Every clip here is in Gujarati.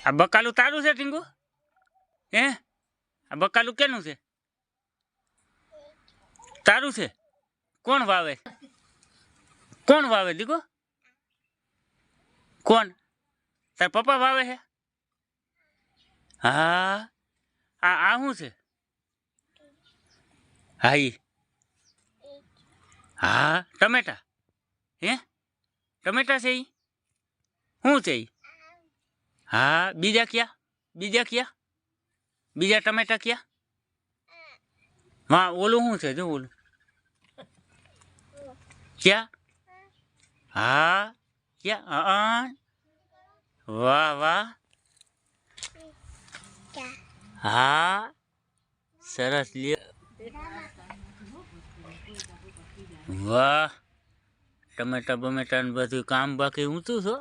આ બકાલું તારું છે ટીંગુ? હે? આ બકાલું કેનું છે? તારું છે? કોણ વાવે? કોણ વાવે દીકો? કોણ? તાર પપ્પા વાવે છે? હા. આ શું છે? હા ઈ. હા ટમેટા. હે? ટમેટા છે ઈ? શું છે ઈ? હા બીજા ક્યાં? બીજા ક્યાં? બીજા ટમેટા ક્યાં? હા ઓલું શું છે જો ઓલું? ક્યાં? હા ક્યાં? વાહ વાહ. હા સરસ લ્યો. વાહ ટમેટા બમેટા ને બધું કામ બાકી ઊંચું છો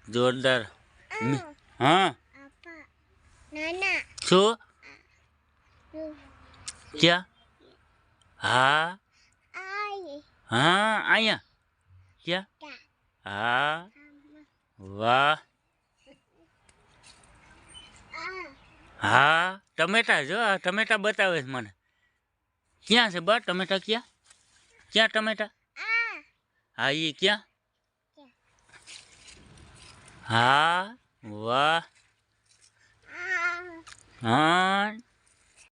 જોરદાર. હા શું? ક્યાં? હા હા અહીંયા ક્યાં? હા વાહ. હા ટમેટા જો આ ટમેટા બતાવે છે મને. ક્યાં છે બા ટમેટા ક્યાં? ક્યાં ટમેટા? હા ઈ ક્યાં? હા વાહ. હા